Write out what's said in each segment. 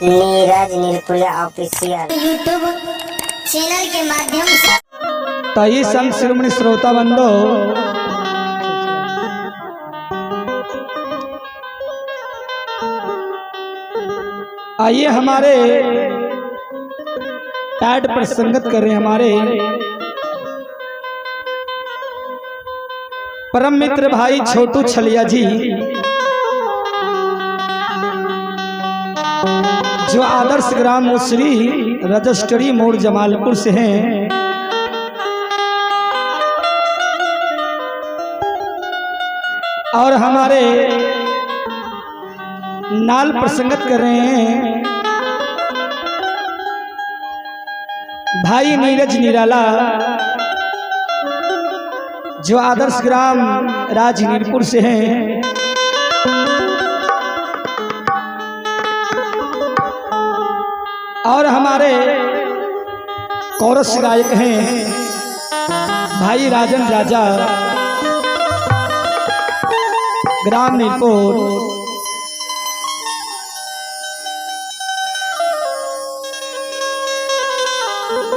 Neeraj नीरपुरिया official YouTube channel के माध्यम से तई संत शिरोमणि श्रोता बंदो आइए हमारे पैड पर संगत कर रहे हैं हमारे परम मित्र भाई छोटू छलिया जी जो आदर्श ग्राम मुसरी रजिस्ट्री मोड़ जमालपुर से हैं। और हमारे नाल प्रसंगत कर रहे हैं भाई नीरज निराला जो आदर्श ग्राम राजनीरपुर से हैं। और हमारे कोरस गायक हैं भाई राजन राजा ग्राम नीरपुर।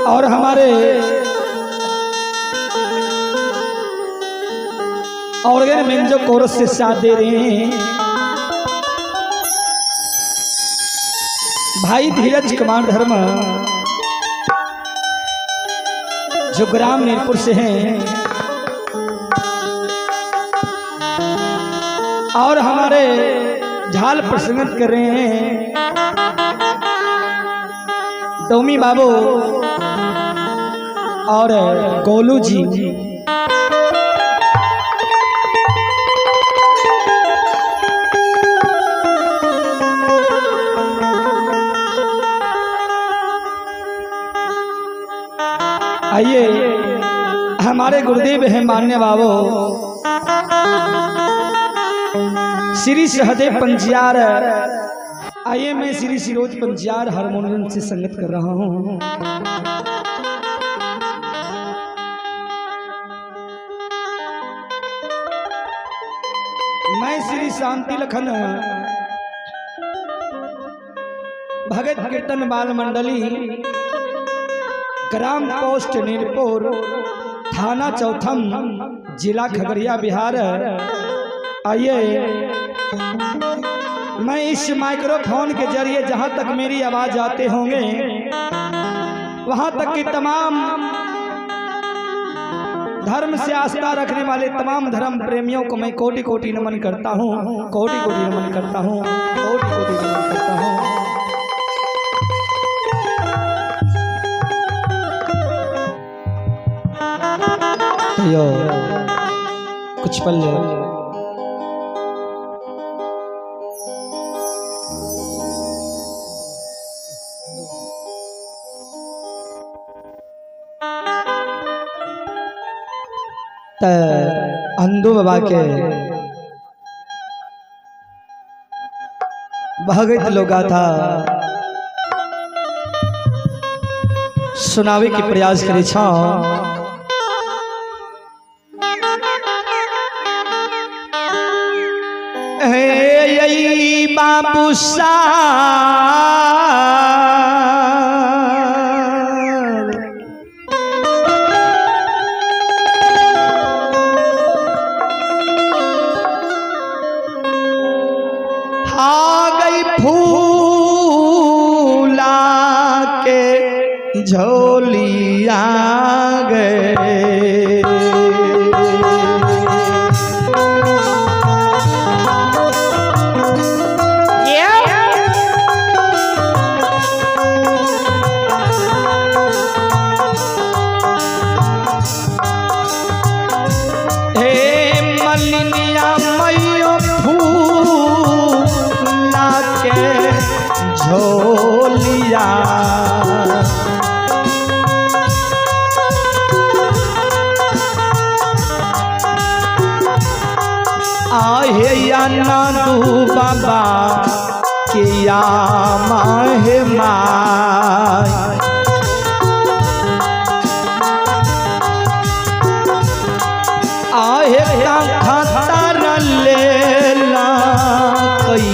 और हमारे ऑर्गन में जो कोरस से साथ दे रहे हैं भाई धीरज कुमार धर्म जो ग्राम नीरपुर से हैं। और हमारे झाल प्रसंगत कर रहे हैं टोमी बाबू और गोलू जी। आइए हमारे गुरुदेव हैं मान्य बाबू श्री सहदेव पंजियार। आइए मैं श्री सिरोज पंजियार हारमोनियम से संगत कर रहा हूँ। मैं श्री शांति लखन भगत कीर्तन बाल मंडली ग्राम पोस्ट नीरपुर थाना चौथम जिला खगड़िया बिहार। आइए मैं इस माइक्रोफोन के जरिए जहां तक मेरी आवाज आते होंगे वहां तक की तमाम धर्म से आस्था रखने वाले तमाम धर्म प्रेमियों को मैं कोटि कोटि नमन करता हूं, कोटि कोटि नमन करता हूं, कोटि कोटि नमन करता हूं। यो कुछ पल अंधु बाबा के भगत लोगा था सुनावे के प्रयास करे छा। बाबू गई फूला के झोलिया गए झोलिया आहे या नादू बाबा किया माहे माय आहे का खाता लेला कई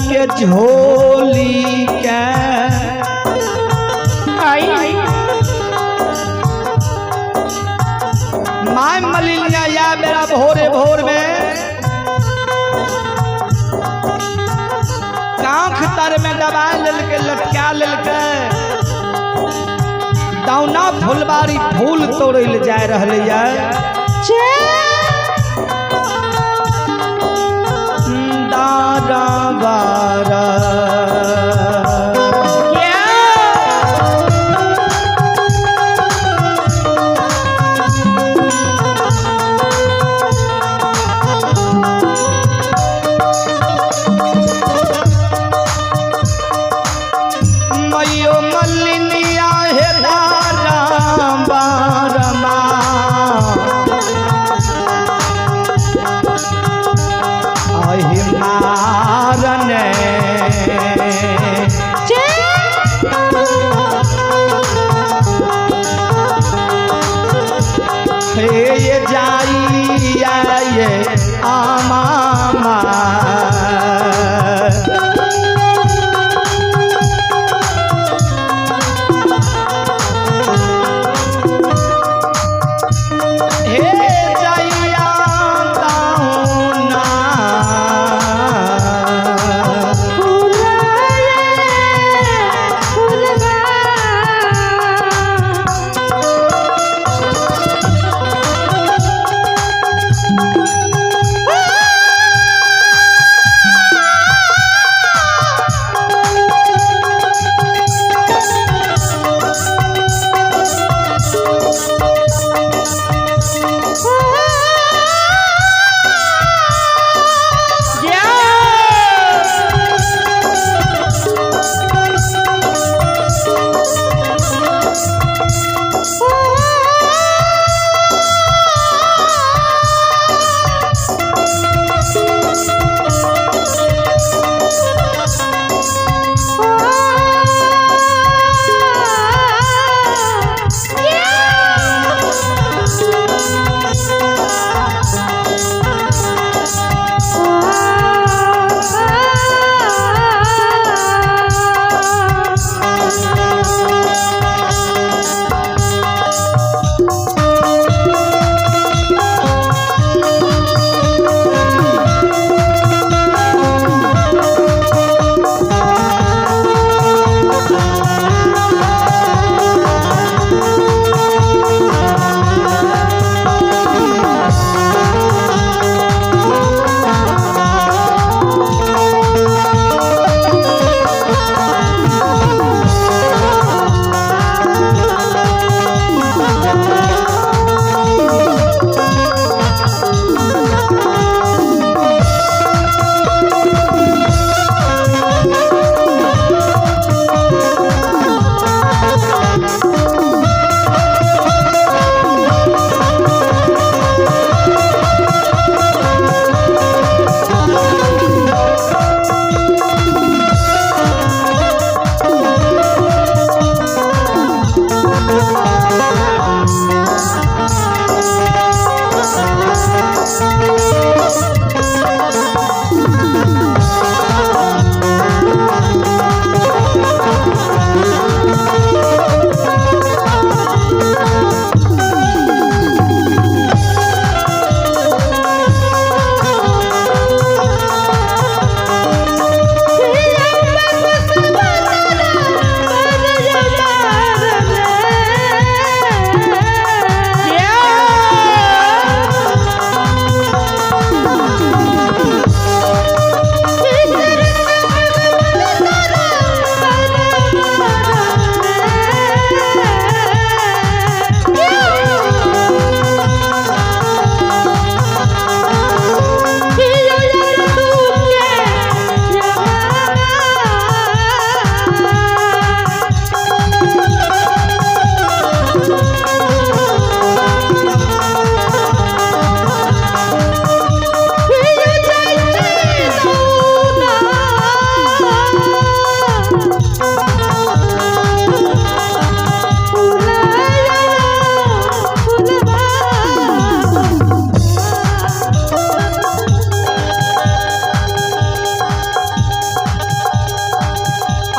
के झोली के माय मलिनिया या मेरा भोरे भोर में कांख तर में दबा लेलके लटका लेलके दौना फुलबारी फूल तोड़े ले जा रहे दारा बारा ये जाई ये आमा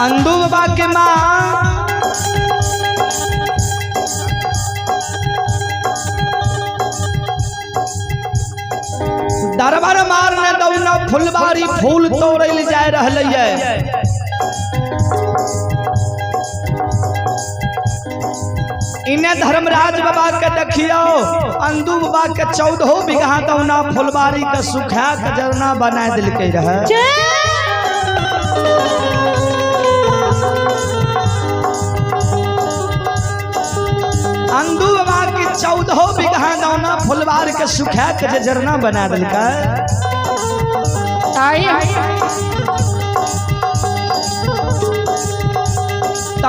अंधू बाबा के माँ दरबार मारने दौना फुलबारी फूल तोड़ल जा रहल है। इन्हें धर्मराज बाबा के देखियो अंधू बाबा के 14 बीघा दौना फुलबारी के सुखा के जरना बना दिलके रहे। अंधू बाबा के 14 बीघा दौना फुलबार के सुखा के जरना बना दिलके।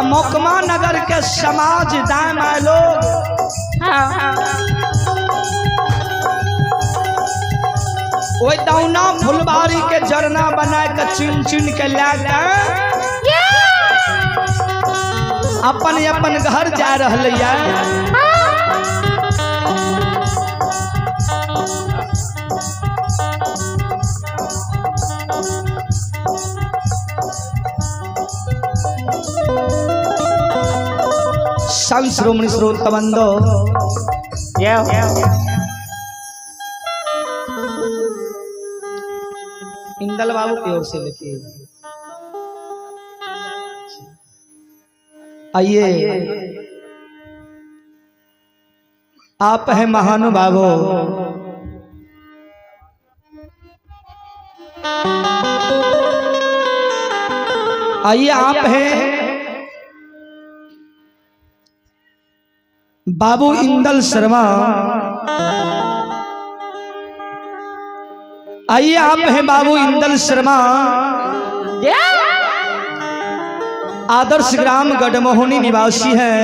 मोकमा नगर के समाज दान लोग ओई दौना फुलबारी के जरना बना के चुन चुन के लाके अपन अपन घर जा रहल है। श्रोमणी स्रोत तबंदो इंदल बाबू की ओर से लिखिए। आइए आप हैं महानुभावो, आइए आप हैं बाबू इंदल शर्मा, आइए आप हैं बाबू इंदल शर्मा, आदर्श ग्राम गढ़मोहनी निवासी हैं।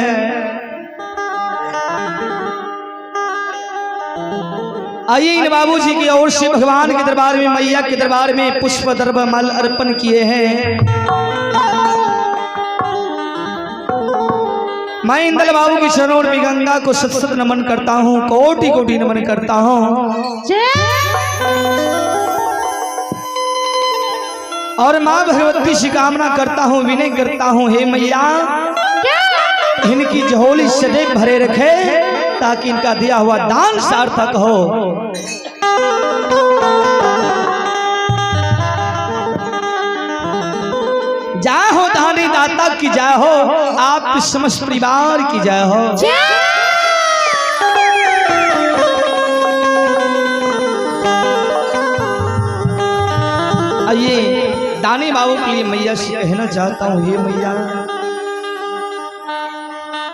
आइए इन बाबूजी की ओर से भगवान के दरबार में, मैया के दरबार में पुष्प दर्भ मल अर्पण किए हैं। मैं इंदल बाबू की चरणों में गंगा को सत सत नमन करता हूँ, कोटि कोटि नमन करता हूँ। और माँ भगवती से कामना करता हूँ, विनय करता हूँ, हे मैया इनकी झोली सदैव भरे रखे ताकि इनका दिया हुआ दान सार्थक हो। जय हो दानी दाता की जय हो, आप समस्त परिवार की जय हो। आइए दानी बाबू के लिए मैया से कहना चाहता हूँ, हे मैया